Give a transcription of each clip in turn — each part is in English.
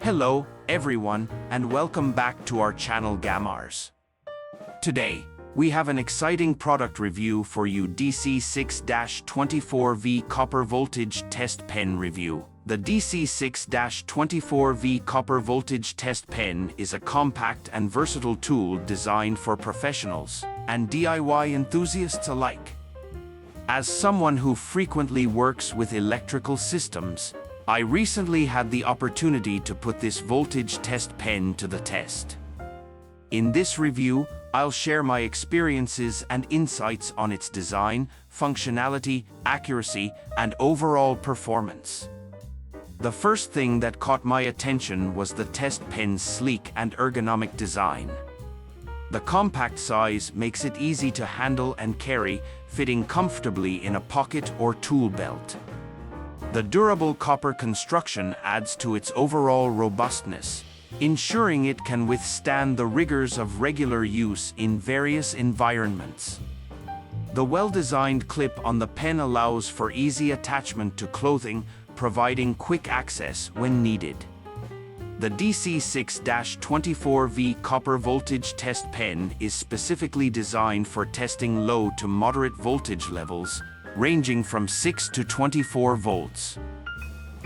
Hello, everyone, and welcome back to our channel Gamaarz. Today, we have an exciting product review for you, DC6-24V Copper Voltage Test Pen Review. The DC6-24V Copper Voltage Test Pen is a compact and versatile tool designed for professionals and DIY enthusiasts alike. As someone who frequently works with electrical systems, I recently had the opportunity to put this voltage test pen to the test. In this review, I'll share my experiences and insights on its design, functionality, accuracy, and overall performance. The first thing that caught my attention was the test pen's sleek and ergonomic design. The compact size makes it easy to handle and carry, fitting comfortably in a pocket or tool belt. The durable copper construction adds to its overall robustness, ensuring it can withstand the rigors of regular use in various environments. The well-designed clip on the pen allows for easy attachment to clothing, providing quick access when needed. The DC6-24V Copper Voltage Test Pen is specifically designed for testing low to moderate voltage levels, ranging from 6 to 24 volts.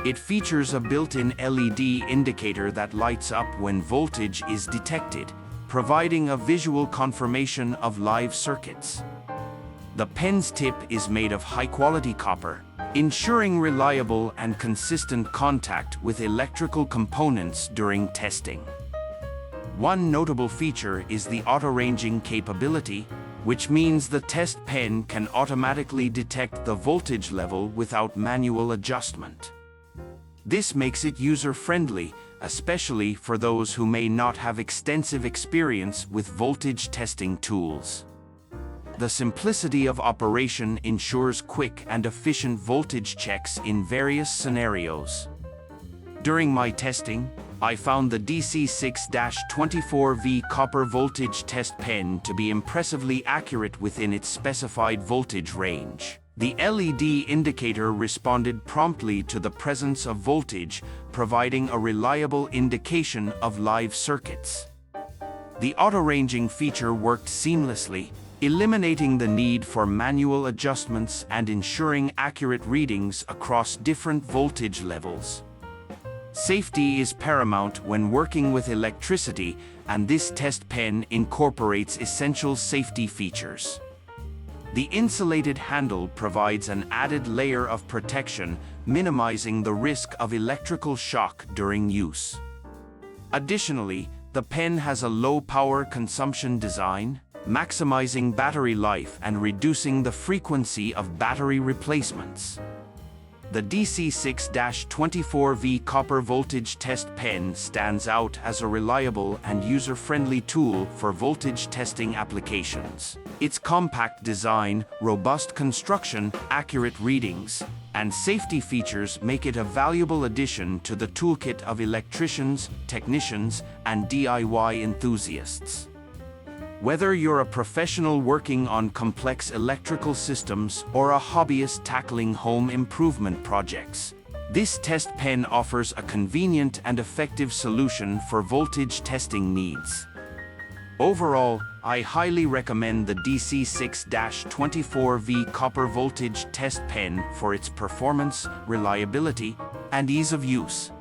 It features a built-in LED indicator that lights up when voltage is detected, providing a visual confirmation of live circuits. The pen's tip is made of high-quality copper, ensuring reliable and consistent contact with electrical components during testing. One notable feature is the auto-ranging capability, which means the test pen can automatically detect the voltage level without manual adjustment. This makes it user-friendly, especially for those who may not have extensive experience with voltage testing tools. The simplicity of operation ensures quick and efficient voltage checks in various scenarios. During my testing, I found the DC6-24V Copper Voltage Test Pen to be impressively accurate within its specified voltage range. The LED indicator responded promptly to the presence of voltage, providing a reliable indication of live circuits. The auto-ranging feature worked seamlessly, eliminating the need for manual adjustments and ensuring accurate readings across different voltage levels. Safety is paramount when working with electricity, and this test pen incorporates essential safety features. The insulated handle provides an added layer of protection, minimizing the risk of electrical shock during use. Additionally, the pen has a low power consumption design, maximizing battery life and reducing the frequency of battery replacements. The DC6-24V Copper Voltage Test Pen stands out as a reliable and user-friendly tool for voltage testing applications. Its compact design, robust construction, accurate readings, and safety features make it a valuable addition to the toolkit of electricians, technicians, and DIY enthusiasts. Whether you're a professional working on complex electrical systems or a hobbyist tackling home improvement projects, this test pen offers a convenient and effective solution for voltage testing needs. Overall, I highly recommend the DC6-24V Copper Voltage Test Pen for its performance, reliability, and ease of use.